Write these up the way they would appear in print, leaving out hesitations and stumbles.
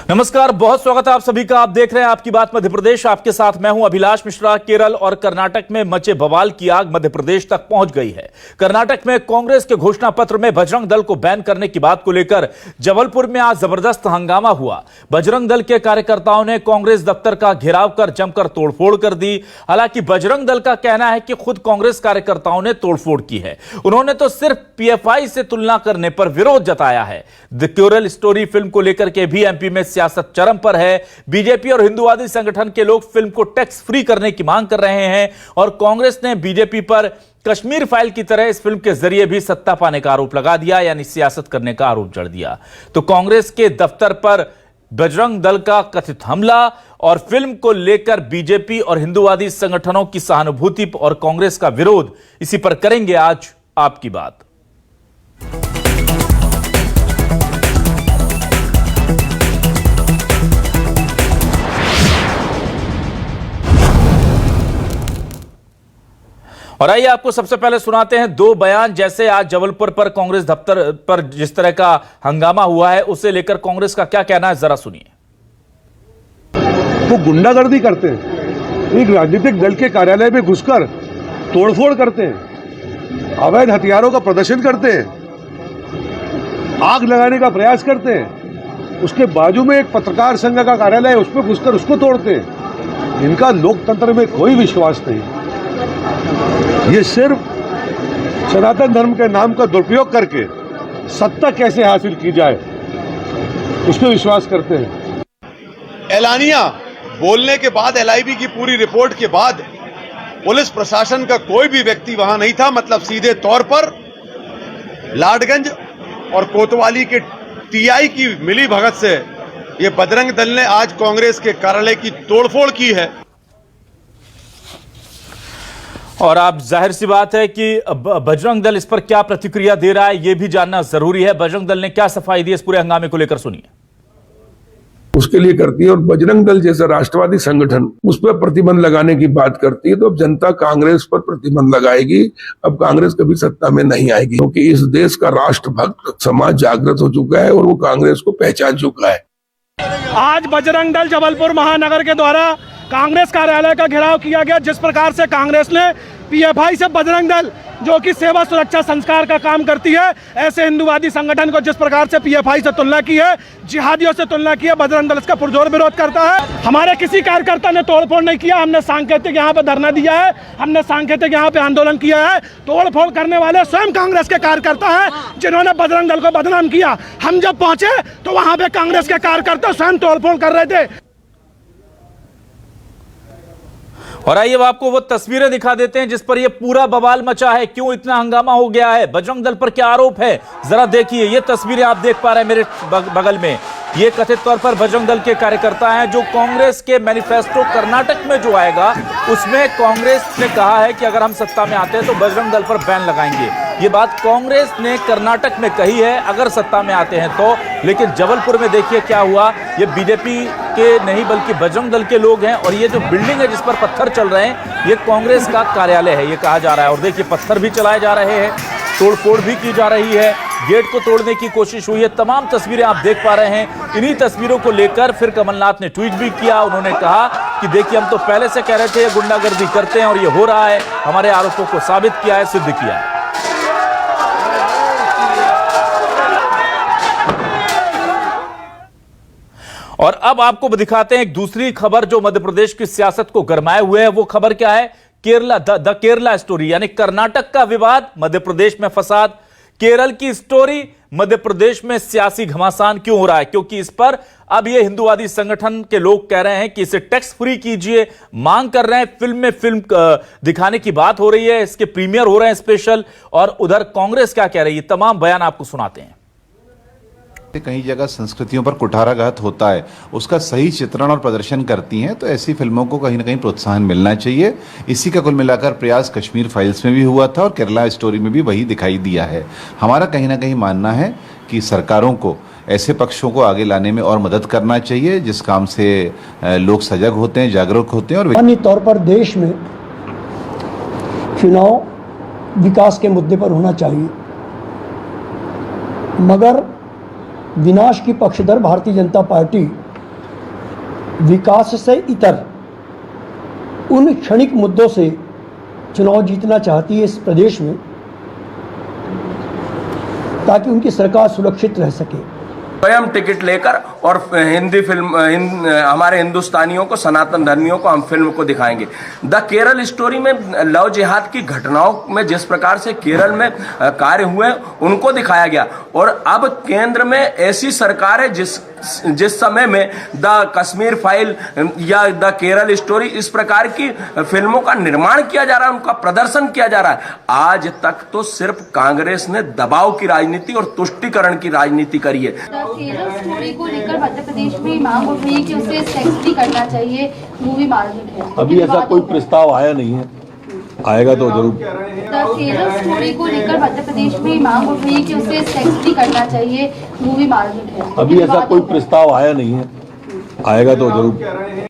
नमस्कार, बहुत स्वागत है आप सभी का। आप देख रहे हैं आपकी बात मध्य प्रदेश। आपके साथ मैं हूं अभिलाष मिश्रा। केरल और कर्नाटक में मचे बवाल की आग मध्य प्रदेश तक पहुंच गई है। कर्नाटक में कांग्रेस के घोषणा पत्र में बजरंग दल को बैन करने की बात को लेकर जबलपुर में आज जबरदस्त हंगामा हुआ। बजरंग दल के कार्यकर्ताओं ने कांग्रेस दफ्तर का घेराव कर जमकर तोड़फोड़ कर दी। हालांकि बजरंग दल का कहना है कि खुद कांग्रेस कार्यकर्ताओं ने तोड़फोड़ की है। उन्होंने तो सिर्फ पीएफआई से तुलना करने पर विरोध जताया है। द केरल स्टोरी फिल्म को लेकर के भी एमपी में सियासत चरम पर है। बीजेपी और हिंदुवादी संगठन के लोग फिल्म को टैक्स फ्री करने की मांग कर रहे हैं और कांग्रेस ने बीजेपी पर कश्मीर फाइल की तरह इस फिल्म के जरिए भी सत्ता पाने का आरोप लगा दिया, यानी सियासत करने का आरोप जड़ दिया। तो कांग्रेस के दफ्तर पर बजरंग दल का कथित हमला और फिल्म को लेकर बीजेपी और हिंदुवादी संगठनों की सहानुभूति और कांग्रेस का विरोध, इसी पर करेंगे आज आपकी बात। और आइए आपको सबसे पहले सुनाते हैं दो बयान। जैसे आज जबलपुर पर कांग्रेस दफ्तर पर जिस तरह का हंगामा हुआ है, उसे लेकर कांग्रेस का क्या कहना है, जरा सुनिए। वो गुंडागर्दी करते हैं, एक राजनीतिक दल के कार्यालय में घुसकर तोड़फोड़ करते हैं, अवैध हथियारों का प्रदर्शन करते हैं, आग लगाने का प्रयास करते हैं। उसके बाजू में एक पत्रकार संघ का कार्यालय है, उसमें घुसकर उसको तोड़ते हैं। इनका लोकतंत्र में कोई विश्वास नहीं। ये सिर्फ सनातन धर्म के नाम का दुरुपयोग करके सत्ता कैसे हासिल की जाए, उस पर विश्वास करते हैं। एलानिया बोलने के बाद, एलआईबी की पूरी रिपोर्ट के बाद पुलिस प्रशासन का कोई भी व्यक्ति वहां नहीं था। मतलब सीधे तौर पर लाडगंज और कोतवाली के टीआई की मिली भगत से ये बजरंग दल ने आज कांग्रेस के कार्यालय की तोड़फोड़ की है। और आप जाहिर सी बात है कि बजरंग दल इस पर क्या प्रतिक्रिया दे रहा है, यह भी जानना जरूरी है। बजरंग दल ने क्या सफाई दी इस पूरे हंगामे को लेकर, सुनिए। उसके लिए करती है और बजरंग दल जैसा राष्ट्रवादी संगठन उस पर प्रतिबंध लगाने की बात करती है, तो अब जनता कांग्रेस पर प्रतिबंध लगाएगी। अब कांग्रेस कभी सत्ता में नहीं आएगी, क्योंकि इस देश का राष्ट्रभक्त समाज जागृत हो चुका है और वो कांग्रेस को पहचान चुका है। आज बजरंग दल जबलपुर महानगर के द्वारा कांग्रेस कार्यालय का घेराव किया गया। जिस प्रकार से कांग्रेस ने पीएफआई से बजरंग दल जो कि सेवा सुरक्षा संस्कार का काम करती है, ऐसे हिंदुवादी संगठन को जिस प्रकार से पीएफआई से तुलना की है, जिहादियों से तुलना की है, बजरंग दल इसका पुरजोर विरोध करता है। हमारे किसी कार्यकर्ता ने तोड़फोड़ नहीं किया। हमने सांकेतिक यहाँ पे धरना दिया है, हमने सांकेतिक यहाँ पे आंदोलन किया है। तोड़फोड़ करने वाले स्वयं कांग्रेस के कार्यकर्ता हैं, जिन्होंने बजरंग दल को बदनाम किया। हम जब पहुंचे तो वहां पे कांग्रेस के कार्यकर्ता स्वयं तोड़फोड़ कर रहे थे। और आइए आपको वो तस्वीरें दिखा देते हैं जिस पर ये पूरा बवाल मचा है। क्यों इतना हंगामा हो गया है, बजरंग दल पर क्या आरोप है, जरा देखिए। ये तस्वीरें आप देख पा रहे हैं मेरे बगल में। ये कथित तौर पर बजरंग दल के कार्यकर्ता हैं जो कांग्रेस के मैनिफेस्टो कर्नाटक में जो आएगा उसमें कांग्रेस ने कहा है कि अगर हम सत्ता में आते हैं तो बजरंग दल पर बैन लगाएंगे। ये बात कांग्रेस ने कर्नाटक में कही है, अगर सत्ता में आते हैं तो। लेकिन जबलपुर में देखिए क्या हुआ। ये बीजेपी के नहीं बल्कि बजरंग दल के लोग हैं और ये जो बिल्डिंग है जिस पर पत्थर चल रहे हैं, ये कांग्रेस का कार्यालय है, ये कहा जा रहा है। और देखिए पत्थर भी चलाए जा रहे हैं, तोड़फोड़ भी की जा रही है, गेट को तोड़ने की कोशिश हुई है। तमाम तस्वीरें आप देख पा रहे हैं। इन्हीं तस्वीरों को लेकर फिर कमलनाथ ने ट्वीट भी किया। उन्होंने कहा कि देखिए हम तो पहले से कह रहे थे ये गुंडागर्दी करते हैं और ये हो रहा है, हमारे आरोपों को साबित किया है, सिद्ध किया है। और अब आपको दिखाते हैं एक दूसरी खबर जो मध्य प्रदेश की सियासत को गरमाए हुए है। वो खबर क्या है, केरला द केरला स्टोरी, यानी कर्नाटक का विवाद, मध्य प्रदेश में फसाद। केरल की स्टोरी, मध्य प्रदेश में सियासी घमासान क्यों हो रहा है, क्योंकि इस पर अब ये हिंदुवादी संगठन के लोग कह रहे हैं कि इसे टैक्स फ्री कीजिए, मांग कर रहे हैं। फिल्म में फिल्म दिखाने की बात हो रही है, इसके प्रीमियर हो रहे हैं स्पेशल। और उधर कांग्रेस क्या कह रही है, तमाम बयान आपको सुनाते हैं। कई जगह संस्कृतियों पर कुठाराघात होता है, उसका सही चित्रण और प्रदर्शन करती हैं, तो ऐसी फिल्मों को कहीं ना कहीं प्रोत्साहन मिलना चाहिए। इसी का कुल मिलाकर प्रयास कश्मीर फाइल्स में भी हुआ था और केरला स्टोरी में भी वही दिखाई दिया है। हमारा कहीं ना कहीं मानना है कि सरकारों को ऐसे पक्षों को आगे लाने में और मदद करना चाहिए जिस काम से लोग सजग होते हैं, जागरूक होते हैं। और सामान्य तौर पर देश में चुनाव विकास के मुद्दे पर होना चाहिए, मगर विनाश की पक्षधर भारतीय जनता पार्टी विकास से इतर उन क्षणिक मुद्दों से चुनाव जीतना चाहती है इस प्रदेश में, ताकि उनकी सरकार सुरक्षित रह सके। स्वयं टिकट लेकर और हिंदी फिल्म हमारे हिंदुस्तानियों को, सनातन धर्मियों को हम फिल्म को दिखाएंगे। द केरल स्टोरी में लव जिहाद की घटनाओं में जिस प्रकार से केरल में कार्य हुए उनको दिखाया गया, और अब केंद्र में ऐसी सरकार है जिस समय में द कश्मीर फाइल या द केरल स्टोरी इस प्रकार की फिल्मों का निर्माण किया जा रहा है, उनका प्रदर्शन किया जा रहा है। आज तक तो सिर्फ कांग्रेस ने दबाव की राजनीति और तुष्टीकरण की राजनीति करी है। केरल स्टोरी को लेकर मध्य प्रदेश में मांग उठ रही है कि उसे सेक्स भी करना चाहिए, मूवी मार्केट है। अभी ऐसा कोई प्रस्ताव आया नहीं है, आएगा तो जरूर। केरल स्टोरी को लेकर मध्य प्रदेश में मांग उठ रही है कि उसे सेक्स भी करना चाहिए, मूवी मार्केट है। अभी ऐसा कोई प्रस्ताव आया नहीं है, आएगा तो जरूर।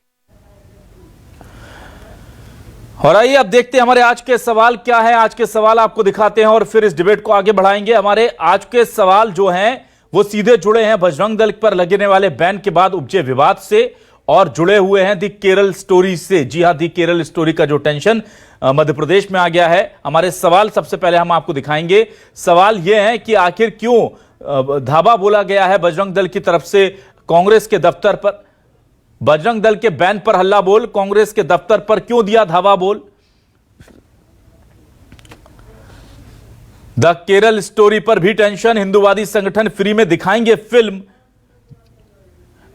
और आइए अब देखते हैं हमारे आज के सवाल क्या है। आज के सवाल आपको दिखाते हैं और फिर इस डिबेट को आगे बढ़ाएंगे। हमारे आज के सवाल जो हैं वो सीधे जुड़े हैं बजरंग दल पर लगने वाले बैन के बाद उपजे विवाद से, और जुड़े हुए हैं दी केरल स्टोरी से। जी हां, दी केरल स्टोरी का जो टेंशन मध्य प्रदेश में आ गया है। हमारे सवाल सबसे पहले हम आपको दिखाएंगे। सवाल यह है कि आखिर क्यों धावा बोला गया है बजरंग दल की तरफ से कांग्रेस के दफ्तर पर। बजरंग दल के बैन पर हल्ला बोल, कांग्रेस के दफ्तर पर क्यों दिया धावा बोल। द केरल स्टोरी पर भी टेंशन, हिंदूवादी संगठन फ्री में दिखाएंगे फिल्म।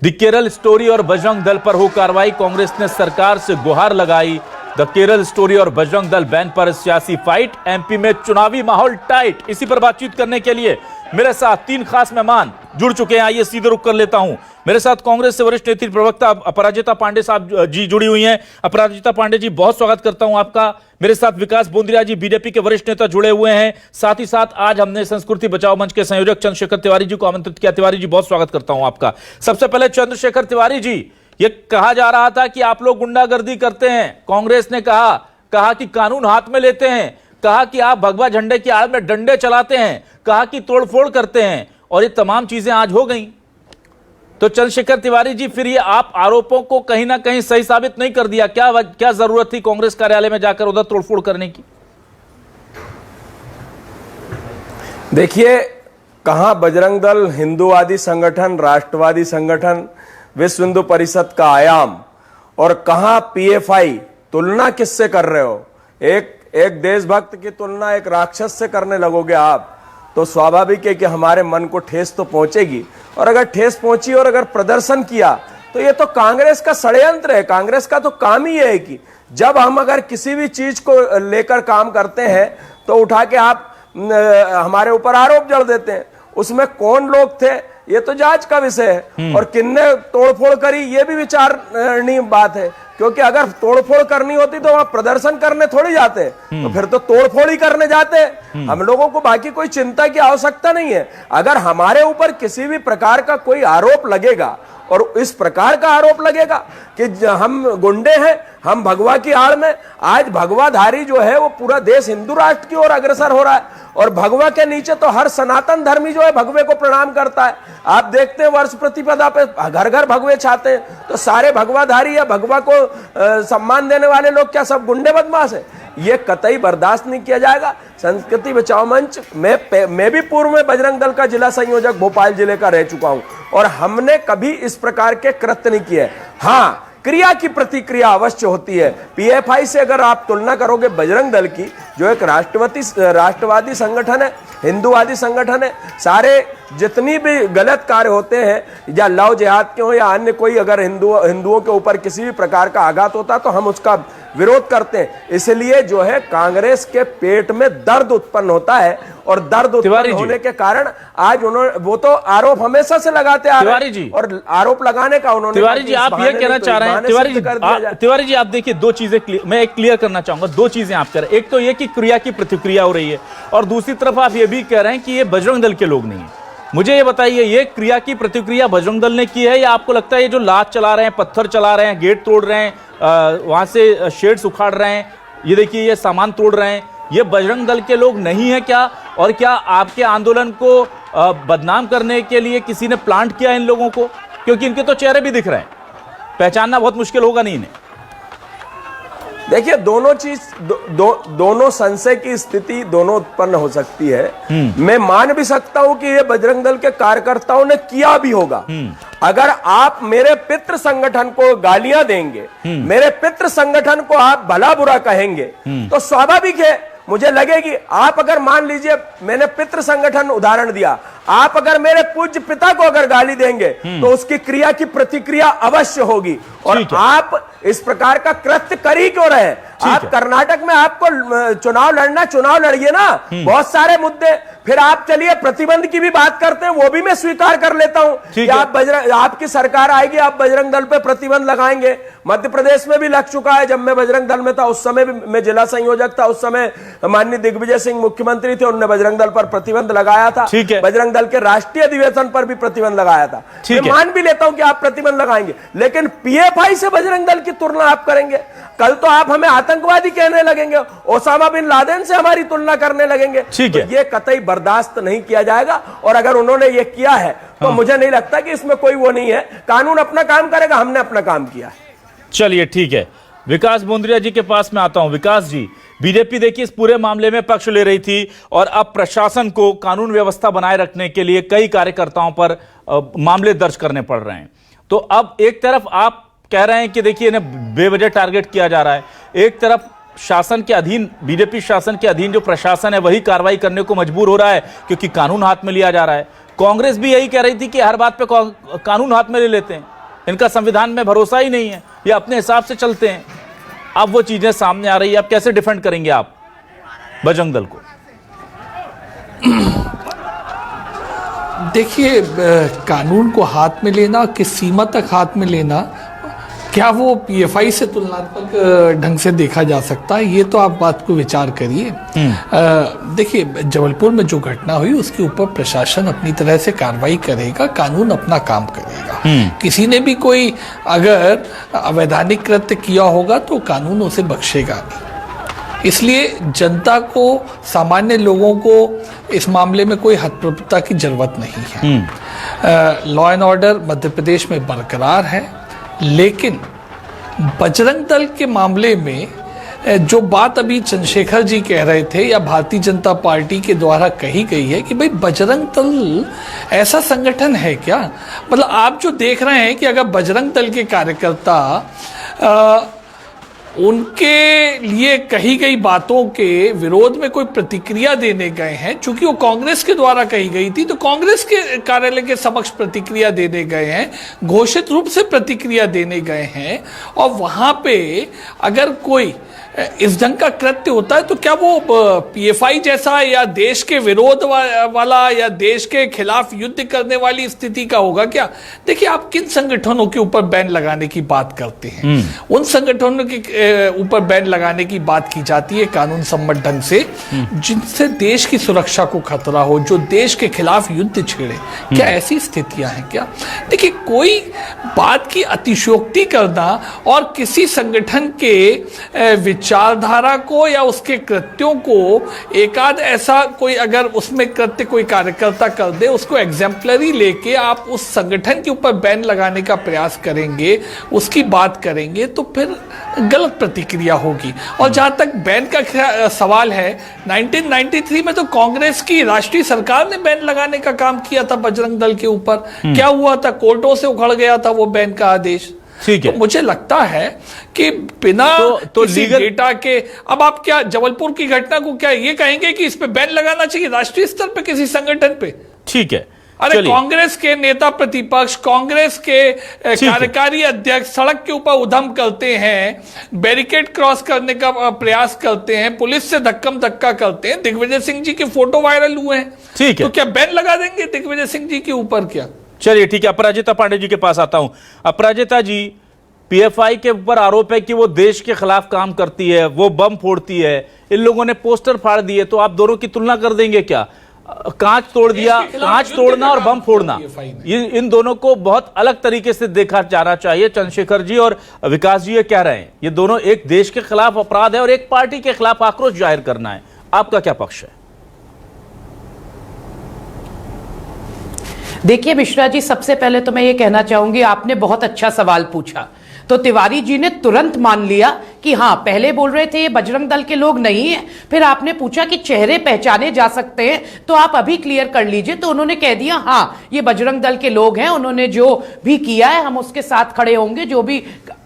द केरल स्टोरी और बजरंग दल पर हो कार्रवाई, कांग्रेस ने सरकार से गुहार लगाई। द केरल स्टोरी और बजरंग दल बैन पर सियासी फाइट, एमपी में चुनावी माहौल टाइट। इसी पर बातचीत करने के लिए मेरे साथ तीन खास मेहमान जुड़ चुके हैं। आइए सीधे रुक कर लेता हूं। मेरे साथ कांग्रेस से वरिष्ठ नेत्री प्रवक्ता अपराजिता पांडे साहब जी जुड़ी हुई हैं। अपराजिता पांडे जी, बहुत स्वागत करता हूं आपका। मेरे साथ विकास बोंद्रिया जी, बीजेपी के वरिष्ठ नेता जुड़े हुए हैं। साथ ही साथ आज हमने संस्कृति बचाओ मंच के संयोजक चंद्रशेखर तिवारी जी को आमंत्रित किया। तिवारी जी, बहुत स्वागत करता हूं आपका। सबसे पहले चंद्रशेखर तिवारी जी, ये कहा जा रहा था कि आप लोग गुंडागर्दी करते हैं। कांग्रेस ने कहा कि कानून हाथ में लेते हैं, कहा कि आप भगवा झंडे की आड़ में डंडे चलाते हैं, कहा कि तोड़फोड़ करते हैं, और ये तमाम चीजें आज हो गई। तो चंद्रशेखर तिवारी जी, फिर ये आप आरोपों को कहीं ना कहीं सही साबित नहीं कर दिया? क्या जरूरत थी कांग्रेस कार्यालय में जाकर उधर तोड़फोड़ करने की? देखिए, कहां बजरंग दल हिंदूवादी संगठन, राष्ट्रवादी संगठन, विश्व हिंदू परिषद का आयाम, और कहां पीएफआई। तुलना किससे कर रहे हो? एक देशभक्त की तुलना एक राक्षस से करने लगोगे आप, तो स्वाभाविक है कि हमारे मन को ठेस तो पहुंचेगी। और अगर ठेस पहुंची और अगर प्रदर्शन किया, तो ये तो कांग्रेस का षड्यंत्र है। कांग्रेस का तो काम ही है कि जब हम अगर किसी भी चीज को लेकर काम करते हैं तो उठा के आप हमारे ऊपर आरोप जड़ देते हैं। उसमें कौन लोग थे ये तो जांच का विषय है, और किन्ने तोड़फोड़ करी ये भी विचारणीय बात है। क्योंकि अगर तोड़फोड़ करनी होती तो वहां प्रदर्शन करने थोड़ी जाते, तो फिर तो तोड़फोड़ ही करने जाते। हम लोगों को बाकी कोई चिंता की आवश्यकता नहीं है। अगर हमारे ऊपर किसी भी प्रकार का कोई आरोप लगेगा, और इस प्रकार का आरोप लगेगा कि हम गुंडे हैं, हम भगवा की आड़ में, आज भगवाधारी जो है वो पूरा देश हिंदू राष्ट्र की ओर अग्रसर हो रहा है, और भगवा के नीचे तो हर सनातन धर्मी जो है भगवे को प्रणाम करता है। आप देखते हैं वर्ष प्रतिपदा पे घर घर भगवे छाते हैं, तो सारे भगवाधारी या भगवा को सम्मान देने वाले लोग क्या सब गुंडे बदमाश है? ये कतई बर्दाश्त नहीं किया जाएगा। संस्कृति बचाओ मंच मैं भी पूर्व में बजरंग दल का जिला संयोजक भोपाल जिले का रह चुका हूं, और हमने कभी इस प्रकार के कृत्य नहीं किए। हाँ, क्रिया की प्रतिक्रिया अवश्य होती है। पीएफआई से अगर आप तुलना करोगे बजरंग दल की, जो एक राष्ट्रवादी संगठन है, हिंदूवादी संगठन है, सारे जितनी भी गलत कार्य होते हैं या लव जिहाद के हो या अन्य कोई, अगर हिंदुओं के ऊपर किसी भी प्रकार का आघात होता तो हम उसका विरोध करते हैं। इसलिए जो है कांग्रेस के पेट में दर्द उत्पन्न होता है, और दर्द उत्पन्न होने के कारण आज उन्होंने, वो तो आरोप हमेशा से लगाते आ रहे हैं, और आरोप लगाने का उन्होंने, तिवारी जी आप ये कहना चाह रहे हैं, तिवारी जी आप देखिए, दो चीजें मैं एक क्लियर करना चाहूंगा। दो चीजें आप कह रहे हैं, एक तो ये कि क्रिया की प्रतिक्रिया हो रही है, और दूसरी तरफ आप ये भी कह रहे हैं कि ये बजरंग दल के लोग नहीं है। मुझे ये बताइए, ये क्रिया की प्रतिक्रिया बजरंग दल ने की है, या आपको लगता है ये जो लात चला रहे हैं, पत्थर चला रहे हैं, गेट तोड़ रहे हैं, वहां से शेड्स उखाड़ रहे हैं, ये देखिए ये सामान तोड़ रहे हैं, ये बजरंग दल के लोग नहीं है क्या? और क्या आपके आंदोलन को बदनाम करने के लिए किसी ने प्लांट किया इन लोगों को? क्योंकि इनके तो चेहरे भी दिख रहे हैं। पहचानना बहुत मुश्किल होगा नहीं इन्हें। देखिए दोनों चीज दोनों संशय की स्थिति दोनों उत्पन्न हो सकती है। मैं मान भी सकता हूं कि ये बजरंग दल के कार्यकर्ताओं ने किया भी होगा। अगर आप मेरे पितृ संगठन को गालियां देंगे, मेरे पितृ संगठन को आप भला बुरा कहेंगे, तो स्वाभाविक है मुझे लगेगी। आप अगर मान लीजिए, मैंने पितृ संगठन उदाहरण दिया, आप अगर मेरे पूज्य पिता को अगर गाली देंगे तो उसकी क्रिया की प्रतिक्रिया अवश्य होगी। और आप इस प्रकार का कृत्य कर ही क्यों रहे? आप कर्नाटक में आपको चुनाव लड़िए ना, बहुत सारे मुद्दे। फिर आप चलिए प्रतिबंध की भी बात करते हैं, वो भी मैं स्वीकार कर लेता हूं कि आपकी सरकार आएगी, आप बजरंग दल पे प्रतिबंध लगाएंगे। मध्य प्रदेश में भी लग चुका है। जब मैं बजरंग दल में था उस समय भी मैं जिला संयोजक था, उस समय माननीय दिग्विजय सिंह मुख्यमंत्री थे, उन्होंने बजरंग दल पर प्रतिबंध लगाया था। बजरंग दल के राष्ट्रीय अधिवेशन पर भी प्रतिबंध लगाया था। मैं मान भी लेता हूं कि आप प्रतिबंध लगाएंगे, लेकिन पीएफआई से बजरंग दल की तुलना आप करेंगे। कल तो आप हमें आतंकवादी कहने लगेंगे, ओसामा बिन लादेन से हमारी तुलना करने लगेंगे। तो ये कतई बर्दाश्त नहीं किया जाएगा। और अगर उन्होंने ये किया है तो मुझे नहीं लगता कि इसमें कोई वो नहीं है। कानून अपना काम करेगा, हमने अपना काम किया है। चलिए ठीक है, विकास बोंद्रिया जी के पास मैं आता हूं। विकास जी, बीजेपी देखिए इस पूरे मामले में पक्ष ले रही थी और अब प्रशासन को कानून व्यवस्था बनाए रखने के लिए कई कार्यकर्ताओं पर मामले दर्ज करने पड़ रहे हैं। तो अब एक तरफ आप कह रहे हैं कि देखिए इन्हें बेवजह टारगेट किया जा रहा है, एक तरफ शासन के अधीन, बीजेपी शासन के अधीन जो प्रशासन है वही कार्रवाई करने को मजबूर हो रहा है क्योंकि कानून हाथ में लिया जा रहा है। कांग्रेस भी यही कह रही थी कि हर बात पे कानून हाथ में ले लेते हैं, इनका संविधान में भरोसा ही नहीं है, ये अपने हिसाब से चलते हैं। अब वो चीजें सामने आ रही है, अब कैसे डिफेंड करेंगे आप बजरंग दल को? देखिए, कानून को हाथ में लेना, किस सीमा तक हाथ में लेना, क्या वो पीएफआई से तुलनात्मक ढंग से देखा जा सकता है, ये तो आप बात को विचार करिए। देखिए, जबलपुर में जो घटना हुई उसके ऊपर प्रशासन अपनी तरह से कार्रवाई करेगा, कानून अपना काम करेगा। किसी ने भी कोई अगर अवैधानिक कृत्य किया होगा तो कानून उसे बख्शेगा नहीं। इसलिए जनता को, सामान्य लोगों को इस मामले में कोई हतप्रभुता की जरूरत नहीं है। Law and order Madhya Pradesh में बरकरार है, लेकिन बजरंग दल के मामले में जो बात अभी चंद्रशेखर जी कह रहे थे या भारतीय जनता पार्टी के द्वारा कही गई है कि भाई बजरंग दल ऐसा संगठन है क्या? मतलब आप जो देख रहे हैं कि अगर बजरंग दल के कार्यकर्ता उनके लिए कही गई बातों के विरोध में कोई प्रतिक्रिया देने गए हैं, चूंकि वो कांग्रेस के द्वारा कही गई थी तो कांग्रेस के कार्यालय के समक्ष प्रतिक्रिया देने गए हैं, घोषित रूप से प्रतिक्रिया देने गए हैं, और वहां पे अगर कोई इस ढंग का कृत्य होता है तो क्या वो पीएफआई जैसा या देश के विरोध वाला या देश के खिलाफ युद्ध करने वाली स्थिति का होगा क्या? देखिए, आप किन संगठनों के ऊपर बैन लगाने की बात करते हैं? उन संगठनों के ऊपर बैन लगाने की बात की जाती है कानून सम्मत ढंग से, जिनसे देश की सुरक्षा को खतरा हो, जो देश के खिलाफ युद्ध छेड़े। क्या ऐसी स्थितियां हैं क्या? देखिए, कोई बात की अतिशयोक्ति करना और किसी संगठन के विचारधारा को या उसके कृत्यों को एकाध ऐसा कोई अगर उसमें कृत्य कोई कार्यकर्ता कर दे, उसको एग्जाम्पलरी लेके आप उस संगठन के ऊपर बैन लगाने का प्रयास करेंगे, उसकी बात करेंगे, तो फिर गलत प्रतिक्रिया होगी। और जहां तक बैन का सवाल है, 1993 में तो कांग्रेस की राष्ट्रीय सरकार ने बैन लगाने का काम किया था बजरंग दल के ऊपर। क्या हुआ था? कोर्टों से उखड़ गया था वो बैन का आदेश। ठीक है, तो मुझे लगता है कि बिना तो किसी डेटा के, अब आप क्या जबलपुर की घटना को क्या ये कहेंगे कि इस पे बैन लगाना चाहिए राष्ट्रीय स्तर पे किसी संगठन पे? ठीक है, अरे कांग्रेस के नेता प्रतिपक्ष, कांग्रेस के कार्यकारी अध्यक्ष सड़क के ऊपर उधम करते हैं, बैरिकेड क्रॉस करने का प्रयास करते हैं, पुलिस से धक्कम धक्का करते हैं। दिग्विजय सिंह जी के फोटो वायरल हुए हैं, ठीक है, तो क्या बैन लगा देंगे दिग्विजय सिंह जी के ऊपर क्या? चलिए ठीक है, अपराजिता पांडे जी के पास आता हूं। अपराजिता जी, पीएफआई के ऊपर आरोप है कि वो देश के खिलाफ काम करती है, वो बम फोड़ती है, इन लोगों ने पोस्टर फाड़ दिए, तो आप दोनों की तुलना कर देंगे क्या? कांच तोड़ दिया, कांच तोड़ना और बम फोड़ना, ये इन दोनों को बहुत अलग तरीके से देखा जाना चाहिए। चंद्रशेखर जी और विकास जी ये कह रहे हैं, ये दोनों एक देश के खिलाफ अपराध है और एक पार्टी के खिलाफ आक्रोश जाहिर करना है। आपका क्या पक्ष है? देखिए मिश्रा जी, सबसे पहले तो मैं ये कहना चाहूंगी, आपने बहुत अच्छा सवाल पूछा। तो तिवारी जी ने तुरंत मान लिया कि हाँ, पहले बोल रहे थे ये बजरंग दल के लोग नहीं है, फिर आपने पूछा कि चेहरे पहचाने जा सकते हैं तो आप अभी क्लियर कर लीजिए, तो उन्होंने कह दिया हाँ ये बजरंग दल के लोग हैं, उन्होंने जो भी किया है हम उसके साथ खड़े होंगे, जो भी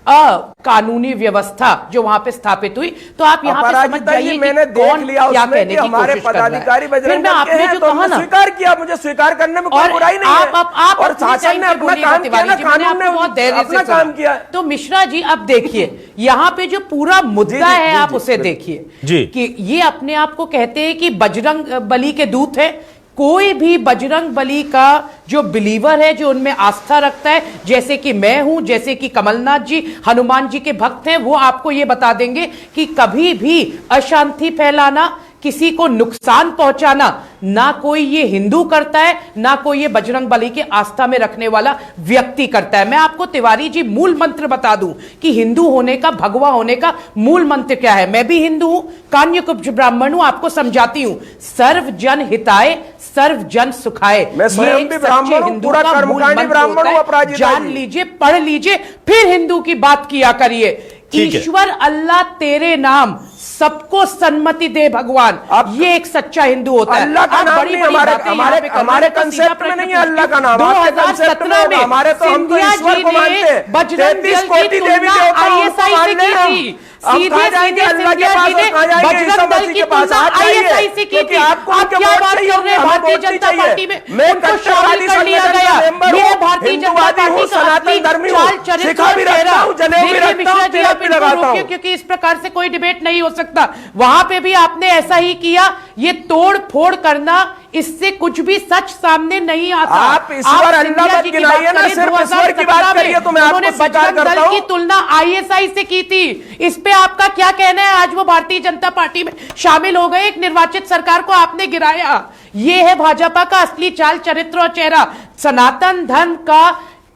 कानूनी व्यवस्था जो वहां पे स्थापित हुई। तो आप यहाँ पे समझ जाइए मैंने देख लिया क्या कहने की हमारे कोशिश कर रहा पदाधिकारी है। बजरंग दल के हैं, तो हमने स्वीकार किया, मुझे स्वीकार करने में कोई बुराई नहीं है। आप और शासन ने अपना काम किया ना, कानून ने बहुत धैर्य अपना से काम किया। तो मिश्रा जी अब देखिए यहाँ पे जो पूरा मुद्दा है आप उसे देखिए कि ये अपने आप को कहते हैं कि बजरंग बली के दूत है। कोई भी बजरंग बली का जो बिलीवर है, जो उनमें आस्था रखता है, जैसे कि मैं हूं, जैसे कि कमलनाथ जी हनुमान जी के भक्त हैं, वो आपको ये बता देंगे कि कभी भी अशांति फैलाना, किसी को नुकसान पहुंचाना ना कोई ये हिंदू करता है, ना कोई ये बजरंग बली के आस्था में रखने वाला व्यक्ति करता है। मैं आपको तिवारी जी मूल मंत्र बता दूं कि हिंदू होने का, भगवा होने का मूल मंत्र क्या है। मैं भी हिंदू हूं, कान्यकुब्ज ब्राह्मण हूं, आपको समझाती हूं। सर्व जन हिताय, सर्व जन सुखाय। मैं स्वयं भी ब्राह्मण हूं, पूरा कर्मकांडी ब्राह्मण हूं। अपराजिता जान लीजिए, पढ़ लीजिए, फिर हिंदू की बात किया करिए। ईश्वर अल्लाह तेरे नाम सबको सन्मति दे भगवान, ये एक सच्चा हिंदू होता है। अल्लाह का नाम नहीं, हमारे कंसेप्ट में नहीं है अल्लाह का नाम। 2017 में हमारे तो हम तो ईश्वर को मानते हैं। बजरंग दल की तुलना आईएसआई से की थी। सीधे सीधे सिंधिया जी ने बजरंग दल की तुलना आईएसआई से की थी। आप क्या बात कर रहे हैं? भारतीय जनता पार्टी में उनको शामिल कर लिया गया। ये भारतीय जनता पार्टी का असली चाल चरित्र और चेहरा। देखिए मिश्रा जी, आप इनको रोकिए क्योंकि इस प्रकार से कोई डिबेट नहीं हो सकता। वहां पे भी आपने ऐसा ही किया। ये तोड़ फोड़ करना, इससे कुछ भी सच सामने नहीं आता। आप ईश्वर अल्लाह मत गिनाइए ना, सिर्फ ईश्वर की बात करिए तो मैं आपको स्वीकार करता हूं। की तुलना आईएसआई से की थी। इस पे आपका क्या कहना है? आज वो भारतीय जनता पार्टी में शामिल हो गए, एक निर्वाचित सरकार को आपने गिराया। ये है भाजपा का असली चाल चरित्र और चेहरा। सनातन धर्म का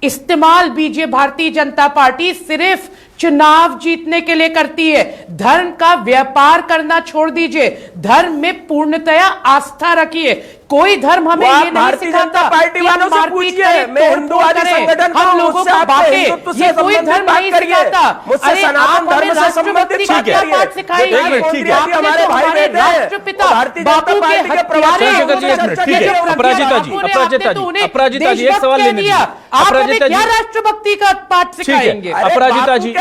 इस्तेमाल बीजे भारतीय जनता पार्टी सिर्फ चुनाव जीतने के लिए करती है। धर्म का व्यापार करना छोड़ दीजिए, धर्म में पूर्णतया आस्था रखिए। कोई धर्म हमें ये नहीं सिखाता पार्टी वालों से पूछिए, मैं हिंदूवादी संगठन हम लोगों को बांटे, ये कोई धर्म नहीं सिखाता। अरे सनातन धर्म से संबंधित क्या बात सिखाएंगे? हमारे भाई बेटे राष्ट्रपिता बापू के हत्यारे। अपराजिता जी, एक सवाल लेने दीजिए। अपराजिता जी, क्या राष्ट्रभक्ति का पाठ सिखाएंगे? अपराजिता जी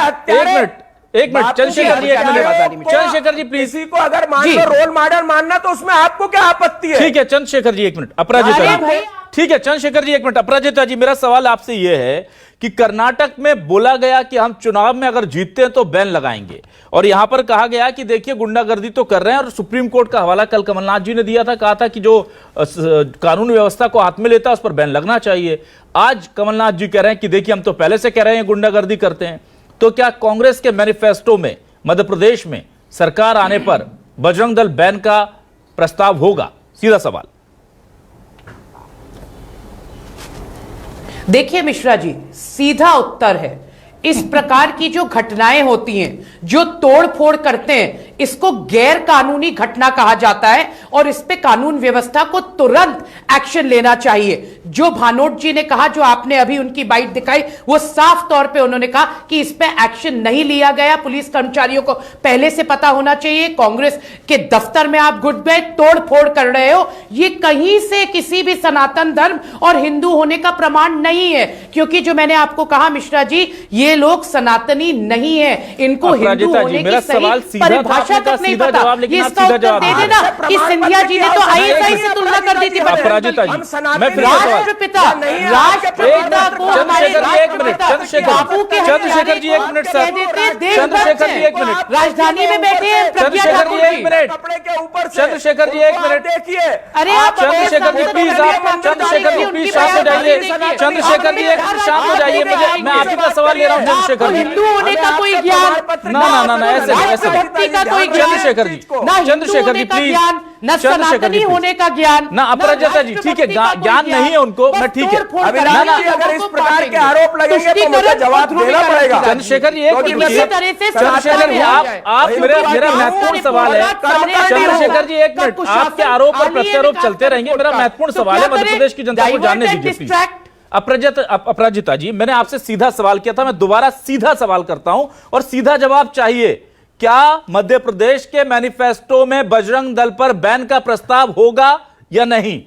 एक मिनट चंद्रशेखर जी, चंद्रशेखर जी प्लीज। किसी को अगर मान लो रोल मॉडल मानना तो उसमें आपको क्या आपत्ति है? ठीक है चंद्रशेखर जी, एक मिनट। अपराजिता जी, ठीक है चंद्रशेखर जी, एक मिनट। अपराजिता जी, मेरा सवाल आपसे यह है कि कर्नाटक में बोला गया कि हम चुनाव में अगर जीतते हैं तो बैन लगाएंगे, और यहां पर कहा गया कि देखिए गुंडागर्दी तो कर रहे हैं, और सुप्रीम कोर्ट का हवाला कल कमलनाथ जी ने दिया था, कहा था कि जो कानून व्यवस्था को हाथ में लेता है उस पर बैन लगना चाहिए। आज कमलनाथ जी कह रहे हैं कि देखिए हम तो पहले से कह रहे हैं गुंडागर्दी करते हैं। तो क्या कांग्रेस के मैनिफेस्टो में मध्य प्रदेश में सरकार आने पर बजरंग दल बैन का प्रस्ताव होगा? सीधा सवाल। देखिए मिश्रा जी, सीधा उत्तर है, इस प्रकार की जो घटनाएं होती हैं, जो तोड़फोड़ करते हैं, इसको गैर कानूनी घटना कहा जाता है और इस पे कानून व्यवस्था को तुरंत एक्शन लेना चाहिए। जो भानोट जी ने कहा, जो आपने अभी उनकी बाइट दिखाई, वो साफ तौर पे उन्होंने कहा कि इस पे एक्शन नहीं लिया गया। पुलिस कर्मचारियों को पहले से पता होना चाहिए। कांग्रेस के दफ्तर में आप घुस गए, तोड़ फोड़ कर रहे हो, ये कहीं से किसी भी सनातन धर्म और हिंदू होने का प्रमाण नहीं है। क्योंकि जो मैंने आपको कहा मिश्रा जी, ये लोग सनातनी नहीं है, इनको हिंदू होने की सही परिभाषा तक नहीं पता। ये इसका उत्तर दे देना कि सिंधिया जी ने तो आईएसआई से तुलना कर दी थी। अपराजिता जी, मैं फिर राष्ट्रपिता को हमारे बापू के चंद्रशेखर जी, एक मिनट सर, चंद्रशेखर जी, एक मिनट। राजधानी में बैठे हैं चंद्रशेखर जी, एक मिनट। चंद्रशेखर जी, एक मिनट। देखिए, अरे आप चंद्रशेखर जी प्लीज, आप चंद्रशेखर जी प्लीज शांत हो जाइए। चंद्रशेखर जी एक मिनट शांत हो जाइए, मैं आप ही का सवाल ले रहा हूँ। चंद्रशेखर जी, हिंदू होने का कोई ज्ञान ना ऐसे चंद्रशेखर जी, चंद्रशेखर जी प्लीज, न सनातनी होने का ज्ञान, ना अपराजिता जी, ठीक है, ज्ञान नहीं है उनको, मैं ठीक है। अगर इस प्रकार के आरोप लगेंगे तो मुझे जवाब देना पड़ेगा। चंद्रशेखर जी, एक मिनट। चंद्रशेखर जी, आप मेरा महत्वपूर्ण सवाल है। चंद्रशेखर जी, एक मिनट, आपके आरोप और प्रत्यारोप चलते रहेंगे। मेरा महत्वपूर्ण सवाल है, मध्य प्रदेश की जनता को जानने दीजिए प्लीज। अपराजिता जी, मैंने आपसे सीधा सवाल किया था, मैं दोबारा सीधा सवाल करता हूं और सीधा जवाब चाहिए। क्या मध्य प्रदेश के मैनिफेस्टो में बजरंग दल पर बैन का प्रस्ताव होगा या नहीं?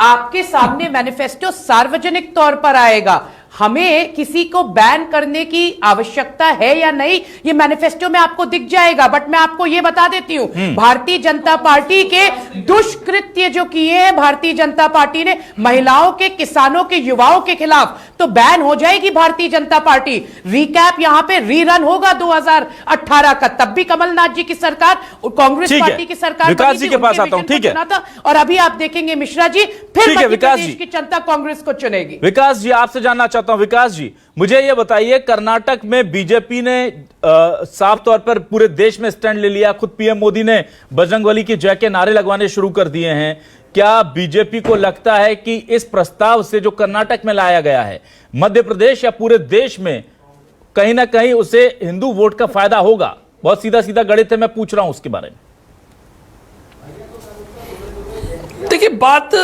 आपके सामने मैनिफेस्टो सार्वजनिक तौर पर आएगा। हमें किसी को बैन करने की आवश्यकता है या नहीं, ये मैनिफेस्टो में आपको दिख जाएगा। बट मैं आपको ये बता देती हूं, भारतीय जनता पार्टी के दुष्कृत्य जो किए हैं भारतीय जनता पार्टी ने महिलाओं के, किसानों के, युवाओं के खिलाफ, तो बैन हो जाएगी भारतीय जनता पार्टी। रिकैप यहां पे रीरन होगा 2018 का, तब भी कमलनाथ जी की सरकार, कांग्रेस पार्टी की सरकार, विकास जी के पास आता हूं, ठीक है। और अभी आप देखेंगे मिश्रा जी, फिर मध्य प्रदेश की जनता कांग्रेस को चुनेगी। विकास जी, आपसे जानना चाहता हूं, विकास जी मुझे यह बताइए, कर्नाटक में बीजेपी ने साफ तौर पर पूरे देश में स्टैंड ले लिया, खुद पीएम मोदी ने बजरंगबली की जय के नारे लगवाने शुरू कर दिए हैं। क्या बीजेपी को लगता है कि इस प्रस्ताव से जो कर्नाटक में लाया गया है, मध्य प्रदेश या पूरे देश में कहीं ना कहीं उसे हिंदू वोट का फायदा होगा? बहुत सीधा सीधा गणित है, मैं पूछ रहा हूं उसके बारे में। देखिए, बात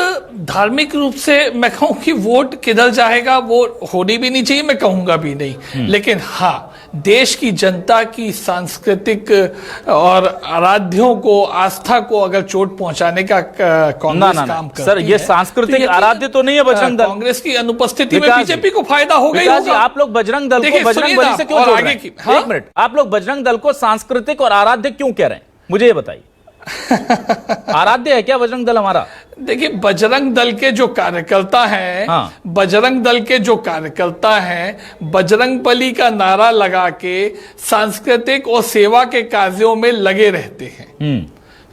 धार्मिक रूप से मैं कहूं कि वोट किधर जाएगा वो होनी भी नहीं चाहिए, मैं कहूंगा भी नहीं। लेकिन हाँ, देश की जनता की सांस्कृतिक और आराध्यों को, आस्था को अगर चोट पहुंचाने का कांग्रेस काम करती है, सर, ये सांस्कृतिक आराध्य तो नहीं है बजरंग दल। कांग्रेस की अनुपस्थिति में बीजेपी को फायदा होगा ही होगा। आप लोग बजरंग दल को बजरंगबली से क्यों जोड़ रहे हैं? एक मिनट, आप लोग बजरंग दल को सांस्कृतिक और आराध्य क्यों कह रहे हैं, मुझे ये बताइए। आराध्य है क्या बजरंग दल हमारा? देखिए, बजरंग दल के जो कार्यकर्ता हैं, बजरंग दल के जो कार्यकर्ता हैं, बजरंग बली का नारा लगा के सांस्कृतिक और सेवा के कार्यों में लगे रहते हैं,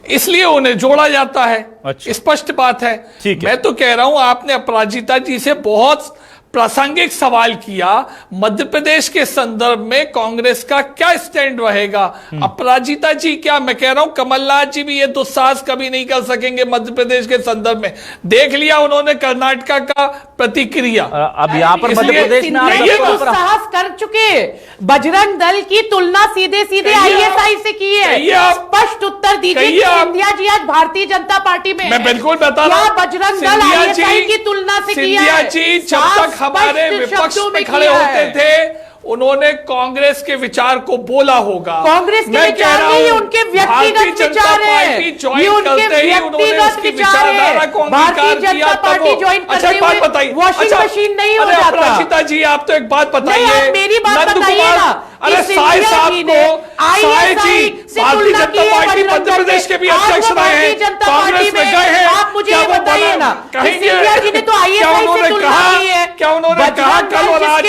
इसलिए उन्हें जोड़ा जाता है। अच्छा। स्पष्ट बात है। मैं तो कह रहा हूं, आपने अपराजिता जी से बहुत प्रासंगिक सवाल किया, मध्य प्रदेश के संदर्भ में कांग्रेस का क्या स्टैंड रहेगा। अपराजिता जी, क्या मैं कह रहा हूं, कमलनाथ जी भी ये दुस्साहस कभी नहीं कर सकेंगे मध्य प्रदेश के संदर्भ में। देख लिया उन्होंने कर्नाटक का प्रतिक्रिया। अब यहाँ पर मध्य प्रदेश में ये दुस्साहस कर चुके। बजरंग दल की तुलना सीधे सीधे आईएसआई से की है। स्पष्ट उत्तर दीजिए सिंधिया जी आज भारतीय जनता पार्टी में। मैं बिल्कुल बता रहा हूं, बजरंग दल आईएसआई की तुलना से किया है। जी जब तक हमारे विपक्ष में खड़े होते थे, उन्होंने कांग्रेस के विचार को बोला होगा। कांग्रेस के विचार नहीं, उनके व्यक्तिगत विचार है। ये उनके व्यक्तिगत विचार है। भारतीय जनता पार्टी ज्वाइन करते हुए वॉशिंग मशीन नहीं हो जाता। अपराजिता जी, आप तो एक बात बताइए, मेरी बात बताइए ना। अरे साई साहब को, साई जी भारतीय जनता पार्टी मध्य प्रदेश के भी अध्यक्ष रहे हैं, कांग्रेस में गए हैं। आप मुझे ये बताइए ना, सिंधिया जी ने तो आईएसआई से तुलना की है। क्या उन्होंने कहा कल और आज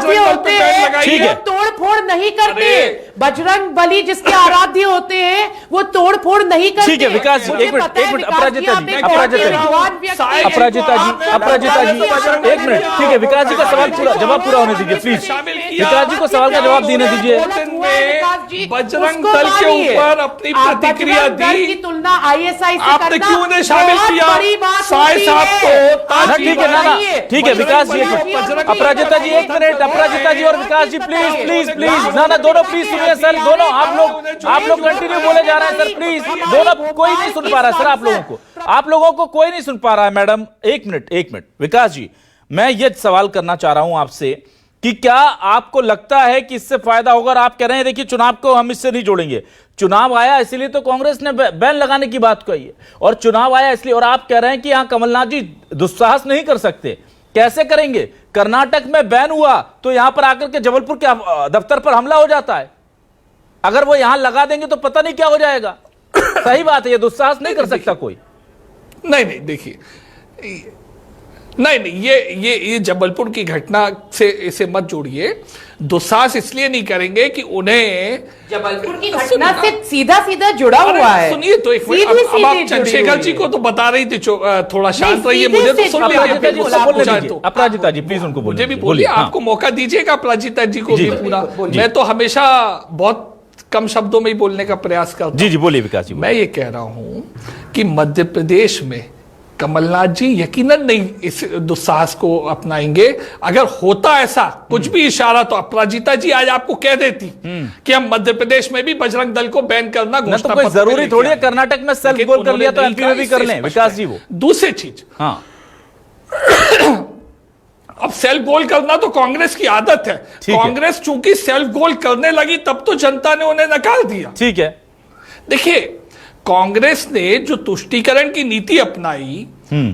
होते हैं, वो तोड़ फोड़ नहीं करते। बजरंग बली जिसके आराध्य होते हैं वो तोड़ फोड़ नहीं करते। ठीक है विकास जी, एक मिनट अपराजिता जी, एक मिनट, ठीक है विकास जी का सवाल जवाब पूरा होने दीजिए प्लीज। विकास जी को सवाल का जवाब देने दीजिए। बजरंग दल के ऊपर अपनी प्रतिक्रिया दी, तुलना आईएसआई से आपने क्यों उन्हें शामिल किया साई साहब को? ठीक है ना, ठीक है विकास जी, अपराजिता जी एक मिनट, अपराजिता जी और विकास जी प्लीज प्लीज प्लीज, ना दोनों प्लीज सुनिए सर, दोनों आप लोग कंटिन्यू बोले जा रहे हैं सर, प्लीज दोनों, कोई नहीं सुन पा रहा है सर, आप लोगों को कोई नहीं सुन पा रहा है मैडम। एक मिनट विकास जी, मैं ये सवाल करना चाह रहा हूं आपसे कि क्या आपको लगता है कि इससे फायदा होगा? और आप कह रहे हैं देखिए चुनाव को हम इससे नहीं जोड़ेंगे, चुनाव आया इसलिए तो कांग्रेस ने बैन लगाने की बात कही है, और चुनाव आया इसलिए, और आप कह रहे हैं कि यहां कमलनाथ जी दुस्साहस नहीं कर सकते। कैसे करेंगे? कर्नाटक में बैन हुआ तो यहां पर आकर के जबलपुर के दफ्तर पर हमला हो जाता है, अगर वो यहां लगा देंगे तो पता नहीं क्या हो जाएगा। सही बात है, ये दुस्साहस नहीं कर सकता कोई। नहीं देखिए, नहीं ये जबलपुर की घटना से इसे मत जोड़िए। दुस्साहस इसलिए नहीं करेंगे कि उन्हें जबलपुर की घटना से सीधा जुड़ा हुआ है। सुनिए तो एक मिनट, अब आप चंद्रशेखर जी को तो बता रही थी, थोड़ा शांत रहिए, मुझे तो सुन लीजिए। अपराजिता जी प्लीज उनको मुझे भी बोलिए, आपको मौका दीजिएगा अपराजिता जी को भी पूरा। मैं तो हमेशा बहुत कम शब्दों में ही बोलने का प्रयास करता हूं। जी बोलिए विकास जी। मैं ये कह रहा हूं कि मध्य प्रदेश में कमलनाथ जी यकीनन नहीं इस दुस्साहस को अपनाएंगे। अगर होता ऐसा कुछ भी इशारा तो अपराजिता जी आज आपको कह देती कि हम मध्य प्रदेश में भी बजरंग दल को बैन करना घोषणा तो कोई जरूरी थोड़ी है कर्नाटक में सेल्फ गोल कर लिया तो एमपी में भी कर लें विकास जी। वो दूसरी चीज, हाँ अब सेल्फ गोल करना तो कांग्रेस की आदत है। कांग्रेस चूंकि सेल्फ गोल करने लगी तब तो जनता ने उन्हें नकार दिया। ठीक है, देखिए कांग्रेस ने जो तुष्टीकरण की नीति अपनाई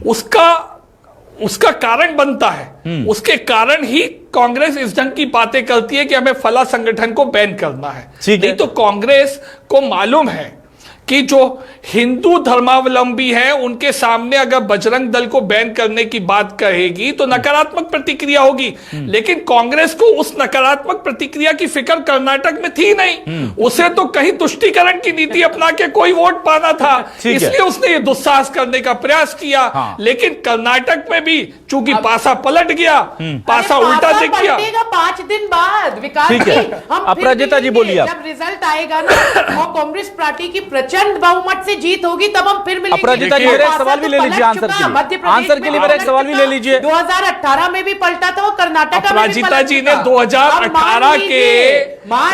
उसका कारण बनता है। उसके कारण ही कांग्रेस इस ढंग की बातें करती है कि हमें फला संगठन को बैन करना है। नहीं तो कांग्रेस को मालूम है कि जो हिंदू धर्मावलंबी हैं उनके सामने अगर बजरंग दल को बैन करने की बात कहेगी तो नकारात्मक प्रतिक्रिया होगी। लेकिन कांग्रेस को उस नकारात्मक प्रतिक्रिया की फिक्र कर्नाटक में थी नहीं। उसे तो कहीं तुष्टीकरण की नीति अपना के कोई वोट पाना था, इसलिए उसने ये दुस्साहस करने का प्रयास किया। लेकिन कर्नाटक में भी चूंकि पासा पलट गया, पासा उल्टा दिख गया। 5 दिन बाद विकास जी, हम अपराजिता जी बोलिए। जब रिजल्ट आएगा ना और कांग्रेस पार्टी की प्रचंड बहुमत से जीत होगी तब हम फिर मिलेंगे। अपराजिता जी मेरा एक सवाल भी ले लीजिए आंसर के लिए मेरा एक सवाल भी ले लीजिए। 2018 में भी पलटा था वो कर्नाटक। अपराजिता जी ने 2018 के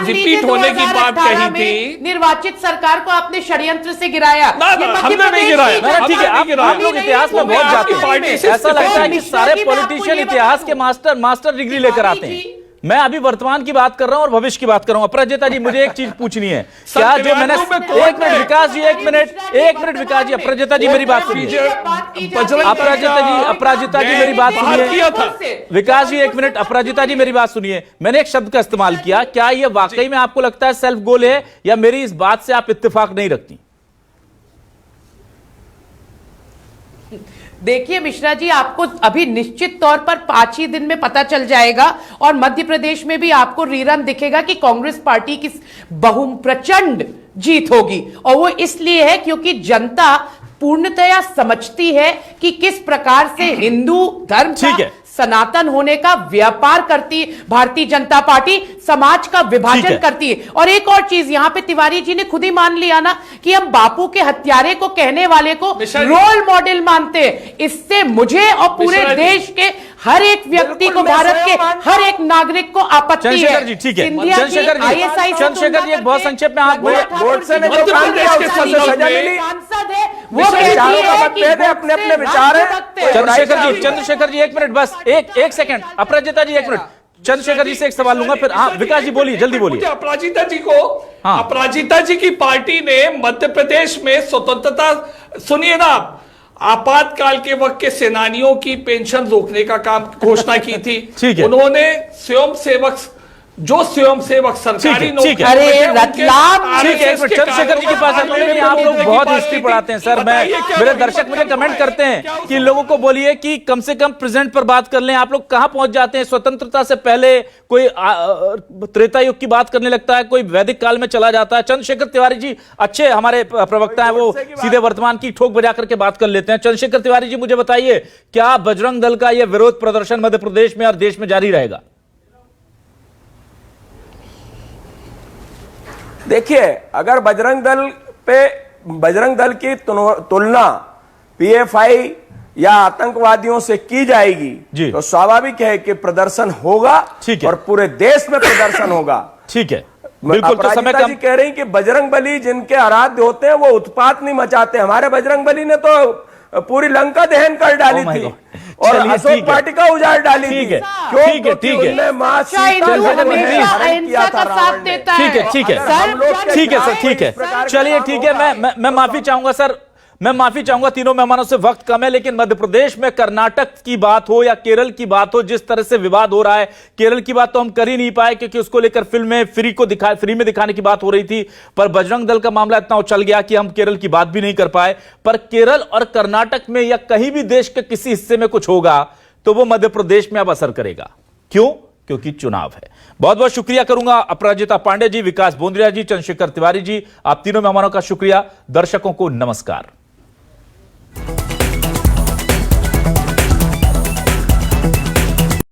रिपीट होने की बात कही थी। निर्वाचित सरकार को आपने षड्यंत्र से गिराया। हमने नहीं गिराया। ठीक है, आप लोग इतिहास में बहुत जाते हैं। ऐसा लगता है कि सारे पॉलिटिशियन इतिहास के मास्टर डिग्री लेकर आते हैं। मैं अभी वर्तमान की बात कर रहा हूं और भविष्य की बात कर रहा हूं। अपराजिता जी मुझे एक चीज पूछनी है, क्या जो मैंने एक मिनट विकास जी, एक मिनट विकास जी, अपराजिता जी मेरी बात सुनिए। अपराजिता जी मेरी बात सुनिए। विकास जी एक मिनट, अपराजिता जी मेरी बात सुनिए। मैंने एक शब्द का इस्तेमाल किया, क्या ये वाकई में आपको लगता है सेल्फ गोल है या मेरी इस बात से आप इत्तेफाक नहीं रखती? देखिए मिश्रा जी, आपको अभी निश्चित तौर पर 5 ही दिन में पता चल जाएगा और मध्य प्रदेश में भी आपको रीरन दिखेगा कि कांग्रेस पार्टी की प्रचंड जीत होगी। और वो इसलिए है क्योंकि जनता पूर्णतया समझती है कि किस प्रकार से हिंदू धर्म का सनातन होने का व्यापार करती भारतीय जनता पार्टी, समाज का विभाजन करती है। और एक और चीज यहां पे तिवारी जी ने खुद ही मान लिया ना कि हम बापू के हत्यारे को कहने वाले को रोल मॉडल मानते हैं। इससे मुझे और पूरे देश के हर एक व्यक्ति को, भारत के हर एक नागरिक को आपत्ति है। चंद्रशेखर जी ठीक है, चंद्रशेखर जी एक बहुत संक्षेप में आप सांसद है, वो अपने अपने विचार है। चंद्रशेखर जी एक मिनट बस, एक सेकंड। अपराजिता जी एक मिनट, चंद्रशेखर जी से एक सवाल लूंगा फिर। हाँ विकास जी बोलिए, जल्दी बोलिए। अपराजिता जी को, अपराजिता जी की पार्टी ने मध्य प्रदेश में स्वतंत्रता, सुनिए ना, आपातकाल के वक्त के सेनानियों की पेंशन रोकने का काम घोषणा की थी। उन्होंने स्वयंसेवक सरकारी नौकरी, चंद्रशेखर जी के पास आप लोग बहुत हिस्ट्री पढ़ाते हैं सर। मेरे दर्शक मुझे कमेंट करते हैं कि लोगों को बोलिए कि कम से कम प्रेजेंट पर बात कर लें। आप लोग कहां पहुंच जाते हैं? स्वतंत्रता से पहले कोई त्रेता युग की बात करने लगता है, कोई वैदिक काल में चला जाता है। चंद्रशेखर तिवारी जी अच्छे हमारे प्रवक्ता हैं, वो सीधे वर्तमान की ठोक बजा करके बात कर लेते हैं। चंद्रशेखर तिवारी जी मुझे बताइए, क्या बजरंग दल का यह विरोध प्रदर्शन मध्य प्रदेश में और देश में जारी रहेगा? देखिए, अगर बजरंग दल की तुलना पीएफआई या आतंकवादियों से की जाएगी तो स्वाभाविक है कि प्रदर्शन होगा और पूरे देश में प्रदर्शन होगा। ठीक है, बिल्कुल। तो समय जी कह रही कि बजरंग बली जिनके आराध्य होते हैं वो उत्पात नहीं मचाते। हमारे बजरंग बली ने तो पूरी लंका दहन कर डाली थी और अशोक वाटिका उजाड़ डाली थी। ठीक है, चलिए ठीक है। मैं माफी चाहूंगा सर, मैं माफी चाहूंगा, तीनों मेहमानों से वक्त कम है। लेकिन मध्य प्रदेश में कर्नाटक की बात हो या केरल की बात हो, जिस तरह से विवाद हो रहा है, केरल की बात तो हम कर ही नहीं पाए क्योंकि उसको लेकर फिल्म में फ्री में दिखाने की बात हो रही थी। पर बजरंग दल का मामला इतना उछल गया कि हम केरल की बात भी नहीं कर पाए। पर केरल और कर्नाटक में या कहीं भी देश के किसी हिस्से में कुछ होगा तो वो मध्य प्रदेश में अब असर करेगा। क्यों? क्योंकि चुनाव है। बहुत बहुत शुक्रिया करूंगा अपराजिता पांडे जी, विकास बोंद्रिया जी, चंद्रशेखर तिवारी जी, आप तीनों मेहमानों का शुक्रिया। दर्शकों को नमस्कार।